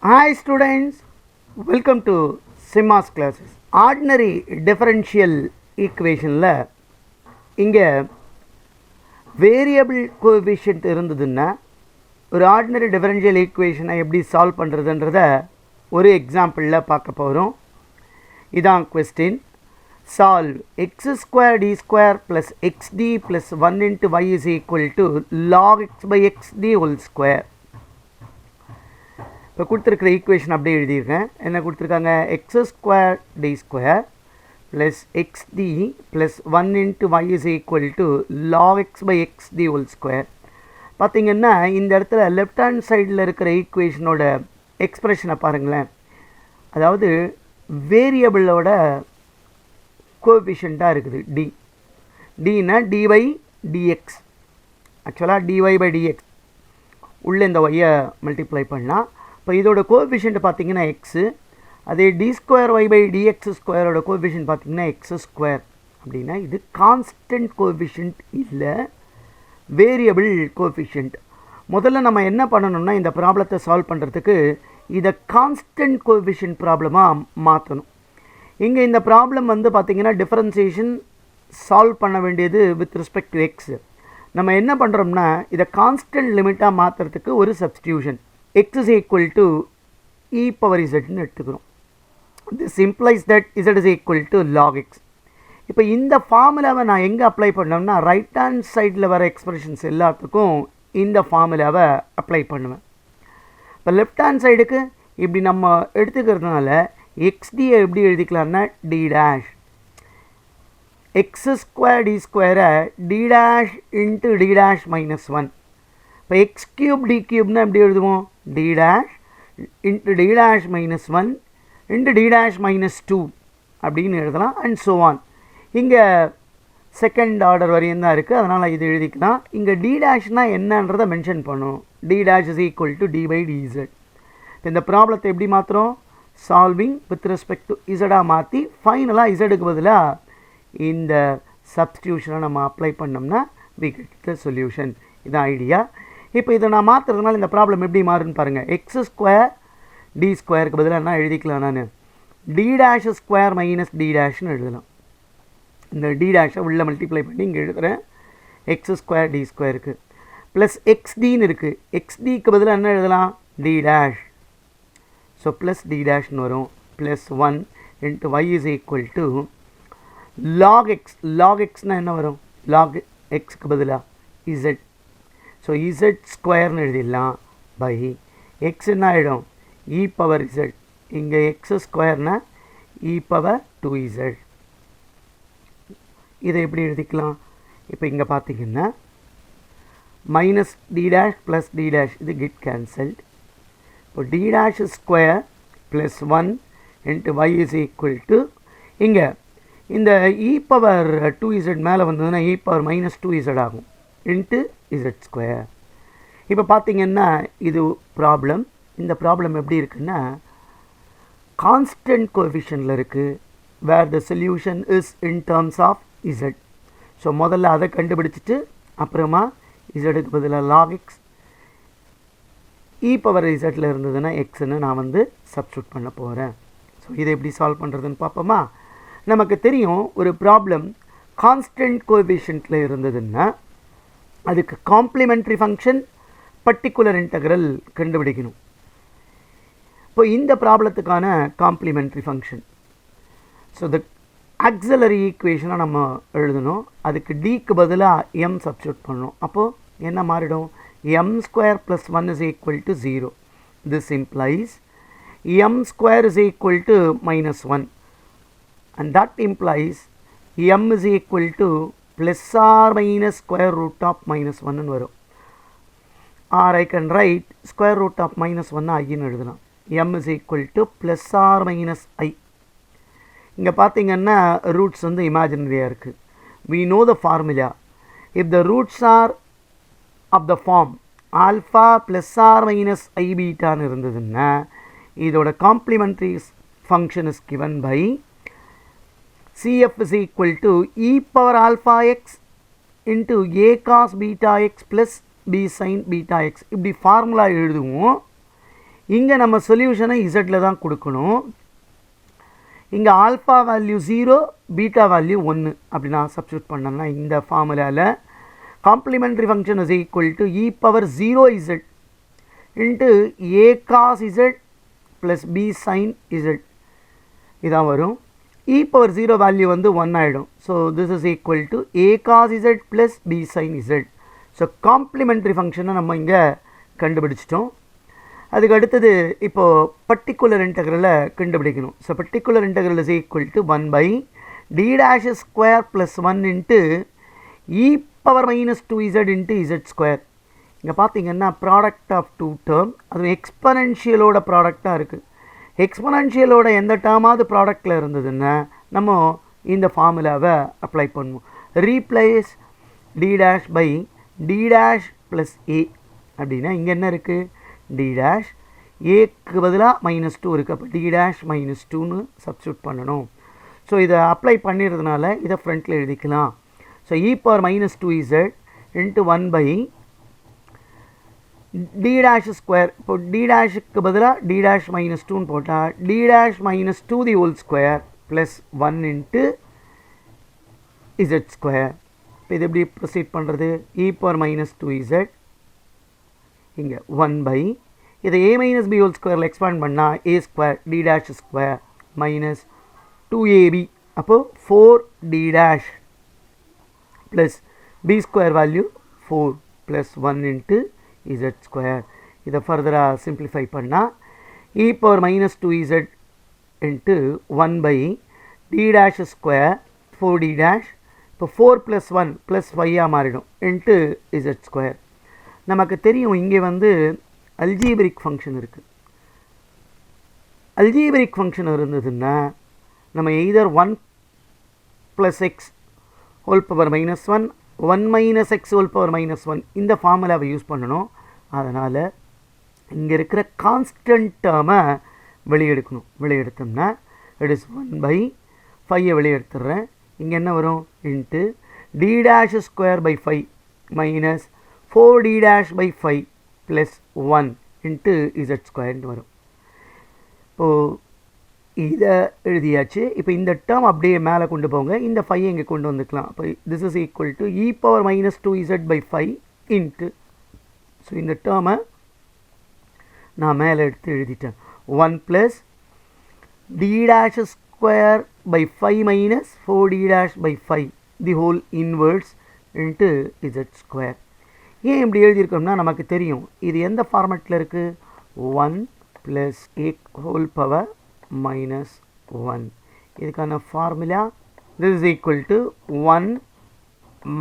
Hi students, welcome to Simmas classes. Ordinary differential equation la inga variable coefficient irundhudunna ஒரு ordinary differential equation எப்படி solve பண்றதுன்றத ஒரு example ல பார்க்க போறோம். இதான் question. Solve x square d square plus xd plus 1 into y is equal to log x by xd whole square. இப்போ கொடுத்துருக்கிற equation அப்படியே எழுதியிருக்கேன். என்ன கொடுத்துருக்காங்க? X square d square plus x d plus 1 into y is equal to log x by x d whole square. பார்த்திங்கன்னா இந்த இடத்துல left hand சைடில் இருக்கிற ஈக்குவேஷனோட எக்ஸ்ப்ரெஷனை பாருங்களேன். அதாவது வேரியபிளோட கோஎஃபிஷியண்ட்டாக இருக்குது டி. டினா டிஒய் டிஎக்ஸ். ஆக்சுவலாக டிஒய் பை டிஎக்ஸ் உள்ளே இந்த ஒய்யை மல்டிப்ளை பண்ணால் இப்போ இதோட கோஎஃபிஷியன்ட் பார்த்திங்கன்னா எக்ஸு. அதே d square y by d x ஸ்கொயரோட கோஎஃபிஷியன்ட் பார்த்திங்கன்னா எக்ஸ் ஸ்கொயர். அப்படின்னா இது கான்ஸ்டன்ட் கோஎஃபிஷியன்ட் இல்லை, வேரியபிள் கோஎஃபிஷியன்ட். முதல்ல நம்ம என்ன பண்ணணும்னா இந்த ப்ராப்ளத்தை சால்வ் பண்ணுறதுக்கு இதை கான்ஸ்டன்ட் கோஎஃபிஷியன்ட் ப்ராப்ளமாக மாற்றணும். இங்கே இந்த ப்ராப்ளம் வந்து பார்த்திங்கன்னா டிஃபரன்சியேஷன் சால்வ் பண்ண வேண்டியது வித் ரெஸ்பெக்ட் டு எக்ஸ். நம்ம என்ன பண்ணுறோம்னா இதை கான்ஸ்டன்ட் லிமிட்டாக மாற்றுறதுக்கு ஒரு substitution x is equal to e power z ன்னு எடுத்துக்கிறோம். This implies that z is equal to log x. இப்போ இந்த ஃபார்முலாவை நான் எங்கே அப்ளை பண்ணோம்னா ரைட் ஹேண்ட் சைடில் வர எக்ஸ்பிரஷன்ஸ் எல்லாத்துக்கும் இந்த ஃபார்முலாவை அப்ளை பண்ணுவேன். இப்போ லெஃப்ட் ஹேண்ட் சைடுக்கு இப்படி நம்ம எடுத்துக்கிறதுனால xdயை எப்படி எழுதிக்கலாம்னா d dash x square d ஸ்கொயரை d dash into d dash minus 1. இப்போ எக்ஸ் கியூப் டி கியூப்னா எப்படி எழுதுவோம்? D dash into d dash minus 1 into d dash minus 2 அப்படின்னு எழுதலாம். And so on. இங்கே செகண்ட் ஆர்டர் வரையும் தான் இருக்குது, அதனால் இது எழுதிக்கலாம். இங்கே டி டேஷ்னால் என்னன்றதை மென்ஷன் பண்ணும். D dash is equal to d by d z. இந்த ப்ராப்ளத்தை எப்படி மாற்றுறோம்? சால்விங் வித் ரெஸ்பெக்ட் டு இசடாக மாற்றி ஃபைனலாக இசடுக்கு பதிலாக இந்த சப்ஸ்டியூஷனை நம்ம அப்ளை பண்ணோம்னா வி கெட் த சொல்யூஷன். இதான் ஐடியா. இப்போ இதை நான் மாற்றுறதுனால இந்த ப்ராப்ளம் எப்படி மாறுன்னு பாருங்கள். எக்ஸ் ஸ்கொயர் டி ஸ்கொயருக்கு பதிலாக என்ன எழுதிக்கலாம்? நான் d dash square minus d டேஷ்னு எழுதலாம். இந்த டி டேஷை உள்ளே மல்டிப்ளை பண்ணி இங்கே எழுதுகிறேன். எக்ஸ் ஸ்கொயர் டி ஸ்கொயருக்கு ப்ளஸ் எக்ஸ்டின்னு இருக்குது. எக்ஸ்டிக்கு பதிலாக என்ன எழுதலாம்? D dash. So plus d டேஷ்னு வரும். Plus 1 into y is equal to log x. Log எக்ஸ்னால் என்ன வரும்? லாக் எக்ஸ்க்கு பதிலாக இசட். ஸோ இசட் ஸ்கொயர்னு எழுதிடலாம் பை எக்ஸ் என்ன ஆகிடும்? E power z. இங்கே எக்ஸ் ஸ்கொயர்னால் இ பவர் 2z. இதை எப்படி எழுதிக்கலாம்? இப்போ இங்கே பார்த்தீங்கன்னா minus d dash plus d dash இது கெட் கேன்சல்ட். இப்போ d dash square plus 1 into y is equal to இங்கே இந்த இ பவர் 2z மேலே வந்ததுன்னா இ பவர் மைனஸ் 2z ஆகும் இன்ட்டு இசட் ஸ்கொயர். இப்போ பார்த்திங்கன்னா இது ப்ராப்ளம். இந்த ப்ராப்ளம் எப்படி இருக்குன்னா கான்ஸ்டன்ட் கோஎஃபிஷியன்ட்டில் இருக்குது, where the solution is in terms of z. So முதல்ல அதை கண்டுபிடிச்சிட்டு அப்புறமா இசட்டுக்கு பதிலாக லாக் எக்ஸ் இ பவர் இசட்டில் இருந்ததுன்னா எக்ஸ்ன்னு நான் வந்து சப்ஸ்டியூட் பண்ண போகிறேன். ஸோ இதை எப்படி சால்வ் பண்ணுறதுன்னு பார்ப்போமா? நமக்கு தெரியும் ஒரு ப்ராப்ளம் கான்ஸ்டன்ட் கோஎஃபிஷியன்ட்டில் இருந்ததுன்னா அதுக்கு காம்ப்ளிமெண்ட்ரி ஃபங்க்ஷன் பர்டிகுலர் இன்டெக்ரல் கண்டுபிடிக்கணும். இப்போ இந்த ப்ராப்ளத்துக்கான complementary function so the auxiliary ஈக்குவேஷனாக நம்ம எழுதணும். அதுக்கு டிக்கு பதிலாக எம் சப்ஸ்டியூட் பண்ணணும். அப்போது என்ன மாறிடும்? M square plus 1 is equal to 0. This implies M square is equal to minus 1 and that implies m is equal to plus or minus square root of minus 1 ன்னு வரும். or I can write square root of minus 1 ஐன்னு எழுதலாம். m is equal to plus or minus I. இங்கே பார்த்தீங்கன்னா roots வந்து இமேஜினரியாக இருக்குது. we know the formula. if the roots are of the form alpha plus or minus I betaன்னு இருந்ததுன்னா இதோட complimentary function is given by CF is equal to e power alpha x into a cos beta x plus b sin beta x. இப்படி formula எழுதுவோம். இங்கே நம்ம சொல்யூஷனை இசட்டில் தான் கொடுக்கணும். இங்கே ஆல்ஃபா வேல்யூ 0 பீட்டா வேல்யூ 1 அப்படி நான் சப்ஸ்டியூட் பண்ணேன்னா இந்த ஃபார்முலாவில் complementary function is equal to e power 0z into a cos z plus b sin z இதான் வரும். இ பவர் 0 வேல்யூ வந்து 1 ஆகிடும். So this is equal to a cos z plus b sin z. So complementary ஃபங்க்ஷனை நம்ம இங்கே கண்டுபிடிச்சிட்டோம். அதுக்கு அடுத்தது இப்போது பர்டிகுலர் இன்டெக்ரலை கண்டுபிடிக்கணும். So particular integral is equal to 1 by d dash square plus 1 into e power minus 2z into z square. இங்கே பார்த்தீங்கன்னா ப்ராடக்ட் ஆஃப் டூ டேர்ம், அது எக்ஸ்பனன்ஷியலோட ப்ராடக்டாக இருக்குது. எக்ஸ்பனன்ஷியலோட எந்த டேர்மாவது ப்ராடக்டில் இருந்ததுன்னா நம்ம இந்த ஃபார்முலாவை அப்ளை பண்ணுவோம். Replace d dash by d dash plus a அப்படின்னா இங்கே என்ன இருக்குது, டி டேஷ் ஏக்கு பதிலாக -2 இருக்குது. அப்போ டி டேஷ் -2ன்னு சப்ஸ்டியூட் பண்ணணும். ஸோ இதை அப்ளை பண்ணிடுறதுனால இதை ஃப்ரண்ட்டில் எழுதிக்கலாம். So e power -2z into 1 by d dash square. இப்போ டி டேஷுக்கு பதிலாக டி டேஷ் -2ன்னு போட்டால் d dash -2 the whole square plus 1 into z square. இப்போ இது எப்படி ப்ரொசீட் பண்ணுறது, இ பவர் -2z இங்கே 1 பை இதை a மைனஸ் பி ஹோல் ஸ்கொயரில் எக்ஸ்பேண்ட் பண்ணால் a square d dash square minus 2ab. அப்போது 4d dash plus b square value 4 plus 1 into z square. இதை ஃபர்தராக சிம்பிளிஃபை பண்ணால் e power -2z into 1 by d dash square 4d dash. இப்போ 4 plus 1 plus 5ஆக மாறிடும் into z square. நமக்கு தெரியும் இங்கே வந்து அல்ஜீபரிக் ஃபங்க்ஷன் இருக்குது. அல்ஜீபரிக் ஃபங்க்ஷன் இருந்ததுன்னா நம்ம either 1 plus x whole power -1 1 minus X whole power -1 இந்த ஃபார்முலாவை யூஸ் பண்ணணும். அதனால் இங்கே இருக்கிற கான்ஸ்டன்ட் டேர்மை வெளியெடுக்கணும். வெளியெடுத்தோம்னா இட் இஸ் 1 பை 5 வெளியெடுத்துடுறேன். இங்கே என்ன வரும், into d dash square by 5 minus 4d dash by 5 plus 1 into z square வரும். இப்போது இதை எழுதியாச்சு. இப்போ இந்த டேர்ம் அப்படியே மேலே கொண்டு போங்க, இந்த 5 இங்கே கொண்டு வந்துக்கலாம். அப்போ this is equal to e power minus 2z by 5 into, so இந்த டேர்மை நான் மேலே எடுத்து எழுதிட்டேன். 1 plus d dash square by 5 minus 4d dash by 5 the whole inverse into z square. ஏன் இப்படி எழுதியிருக்கோம்னா நமக்கு தெரியும் இது எந்த ஃபார்மேட்டில் இருக்குது, 1 ப்ளஸ் a ஹோல் பவர் -1. இதுக்கான formula this is equal to 1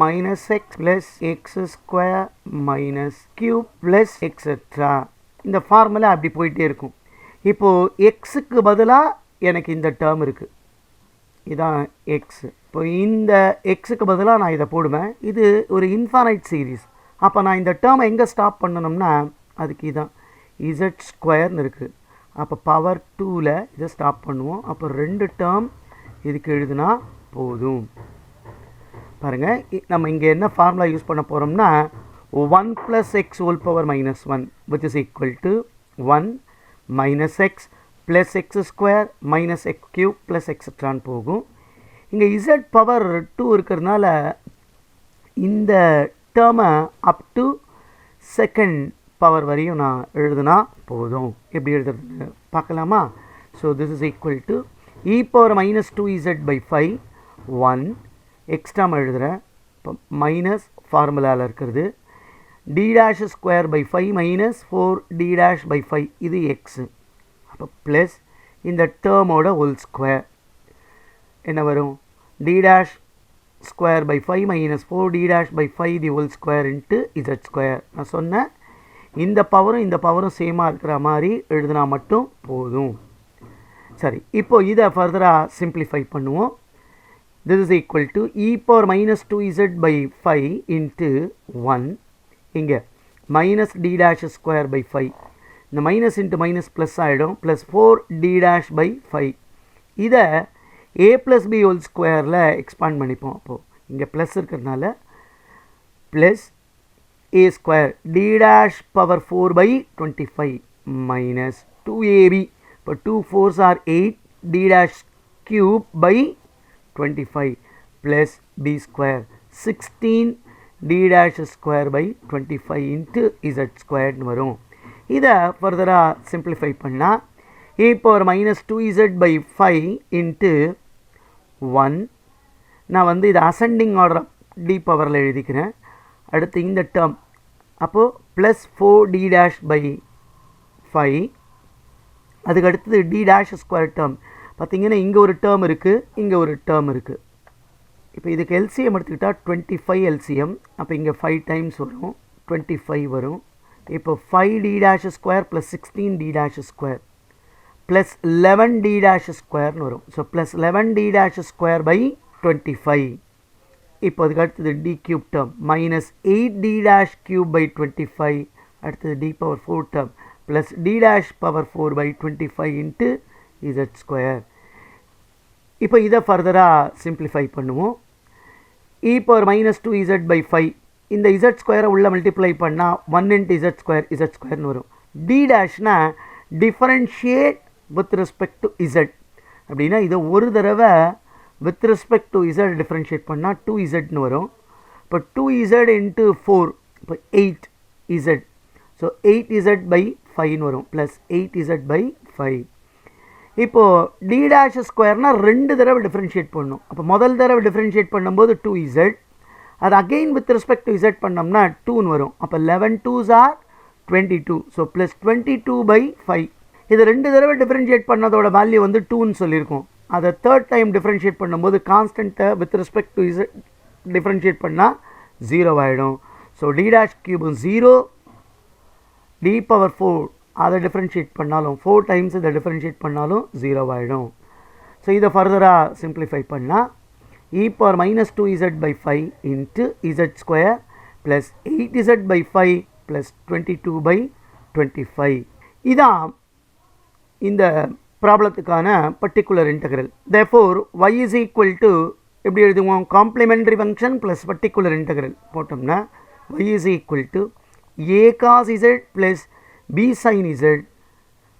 minus x plus x square minus cube plus etc. இந்த ஃபார்முலா அப்படி போயிட்டே இருக்கும். இப்போது எக்ஸுக்கு பதிலாக எனக்கு இந்த டேர்ம் இருக்குது, இதான் எக்ஸ். இப்போ இந்த எக்ஸுக்கு பதிலாக நான் இதை போடுவேன். இது ஒரு இன்ஃபைனைட் சீரீஸ். அப்போ நான் இந்த டேர்மை எங்கே ஸ்டாப் பண்ணணும்னா அதுக்கு இதான் இசட் ஸ்கொயர்னு இருக்குது. அப்போ பவர் 2ல் இதை ஸ்டாப் பண்ணுவோம். அப்போ 2 டேர்ம் இதுக்கு எழுதுனா போதும். பாருங்கள், நம்ம இங்கே என்ன ஃபார்முலா யூஸ் பண்ண போகிறோம்னா 1 plus x whole power -1 which is equal to 1 minus x plus x square minus x cube plus எக்ஸட்ரான்னு போகும். இங்கே இசட் பவர் 2 இருக்கிறதுனால இந்த டேர்மை அப் டு செகண்ட் பவர் வரையும் நான் எழுதுனா போதும். எப்படி எழுதுறது பார்க்கலாமா? So this is equal to e power -2z by 5 1 extra term எழுதுகிறேன். இப்போ மைனஸ் ஃபார்முலாவில் இருக்கிறது d dash square by 5 minus 4d dash by 5 இது எக்ஸு. அப்போ ப்ளஸ் இந்த டேர்மோட ஹோல் ஸ்கொயர் என்ன வரும், d dash square by 5 minus 4d dash by 5 the whole square into z square. நான் சொன்னேன் இந்த பவரும் சேமாக இருக்கிற மாதிரி எழுதுனா மட்டும் போதும். சரி, இப்போது இதை ஃபர்தராக சிம்பிளிஃபை பண்ணுவோம். This is equal to e power -2z by 5 into 1 இங்கே minus d dash square by 5 இந்த மைனஸ் இன்ட்டு மைனஸ் ப்ளஸ் ஆகிடும் ப்ளஸ் 4d டேஷ் பை 5 இதை a ப்ளஸ் பி ஹோல் ஸ்கொயரில் எக்ஸ்பாண்ட் பண்ணிப்போம். அப்போது இங்கே ப்ளஸ் இருக்கிறதுனால plus a square d dash power 4 by 25 minus 2ab. இப்போ 2 4s are 8 d dash cube by 25 plus b square 16 d dash square by 25 into z squared வரும். இதை ஃபர்தராக simplify பண்ணால் a power minus 2z by 5 into 1. நான் வந்து இது ascending order d பவரில் எழுதிக்கிறேன். அடுத்து இந்த டேர்ம் அப்போது ப்ளஸ் 4d dash by 5. அதுக்கு அடுத்தது d dash ஸ்கொயர் டேர்ம் பார்த்திங்கன்னா இங்கே ஒரு டேர்ம் இருக்குது, இங்கே ஒரு டேர்ம் இருக்குது. இப்போ இதுக்கு எல்சிஎம் எடுத்துக்கிட்டால் 25 எல்சிஎம். அப்போ இங்கே 5 டைம்ஸ் வரும், 25 வரும். இப்போ 5d dash square plus 16d dash square plus 11d dash ஸ்கொயர்னு வரும். So plus 11d dash square by 25. இப்போ அதுக்கு அடுத்தது d cube term minus 8d dash cube by 25. அடுத்தது d power 4 term plus d dash power 4 by 25 into z square. இப்போ இதை ஃபர்தராக simplify பண்ணுவோம். e power minus 2z by 5. இந்த z ஸ்கொயரை உள்ள மல்டிப்ளை பண்ணால் 1 இன்ட்டு z ஸ்கொயர்னு வரும். d டேஷ்னா differentiate with respect to z அப்படின்னா இதை ஒரு தடவை with respect to z differentiate பண்ணால் 2zன்னு வரும். இப்போ 2z இன்ட்டு 4 இப்போ 8z. ஸோ 8z பை 5ன்னு வரும் ப்ளஸ் 8z பை 5. இப்போது d dash ஸ்கொயர்னால் 2 தடவை டிஃபரன்ஷியேட் பண்ணணும். அப்போ முதல் தடவை டிஃபரன்ஷியேட் பண்ணும்போது 2z, அது again with respect to z பண்ணோம்னா 2ன்னு வரும். அப்போ 11 2s are 22. So plus 22 by 5. இது 2 தடவை டிஃபரன்ஷியேட் பண்ணதோட வேல்யூ வந்து 2ன்னு சொல்லியிருக்கோம். அதை தேர்ட் டைம் டிஃபரன்ஷியேட் பண்ணும்போது கான்ஸ்டன்ட்டை with respect to z differentiate பண்ணால் 0 ஆகிடும். ஸோ d dash கியூபும் 0, d பவர் 4 அதை டிஃபரன்ஷியேட் பண்ணாலும் 4 டைம்ஸ் இதை டிஃபரன்ஷியேட் பண்ணாலும் 0 ஆகிடும். ஸோ இதை ஃபர்தராக சிம்பிளிஃபை பண்ணால் e power minus 2z by 5 into z square plus 8z by 5 plus 22 by 25. இதான் இந்த ப்ராப்ளத்துக்கான particular integral. Therefore y is equal to எப்படி எழுதுவோம், complementary function plus particular integral போட்டோம்னா y is equal to a cos z plus b sin z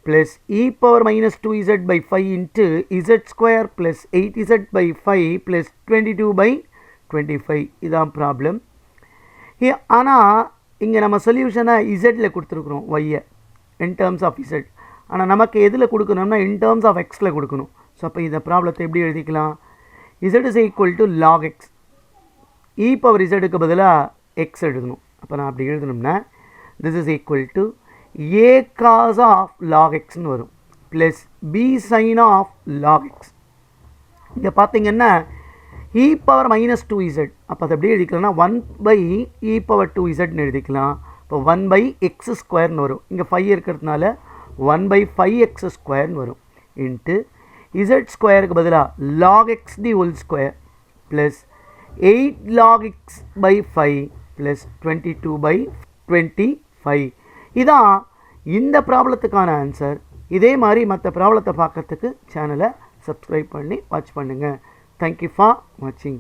plus e power minus 2z by 5 into z square plus 8z by 5 plus 22 by 25. இதான் problem. ஆனால் இங்கே நம்ம சொல்யூஷனை இசட்டில் கொடுத்துருக்குறோம் y in terms of z. ஆனால் நமக்கு எதில் கொடுக்கணும்னா in terms of xல கொடுக்கணும். ஸோ அப்போ இந்த ப்ராப்ளத்தை எப்படி எழுதிக்கலாம், z is equal to log x. e power zக்கு பதிலாக x எழுதணும். அப்போ நான் அப்படி எழுதணும்னா this is equal to a cos of log xன்னு வரும் plus b sin of log x. இங்கே பார்த்தீங்கன்னா e பவர் மைனஸ் 2z. அப்போ அதை எப்படி எழுதிக்கலாம்னா 1 பை e பவர் 2zன்னு எழுதிக்கலாம். இப்போ 1 பை எக்ஸ் ஸ்கொயர்னு வரும். இங்கே 5 இருக்கிறதுனால 1 பை 5x ஸ்கொயர்னு வரும் இன்ட்டு z ஸ்கொயருக்கு பதிலாக log x the whole square plus 8 log x by 5 plus 22 by 25. இதான் இந்த ப்ராப்ளத்துக்கான ஆன்சர். இதே மாதிரி மற்ற ப்ராப்ளத்தை பார்க்கறதுக்கு சேனலை சப்ஸ்கிரைப் பண்ணி வாட்ச் பண்ணுங்கள். தேங்க்யூ ஃபார் வாட்சிங்.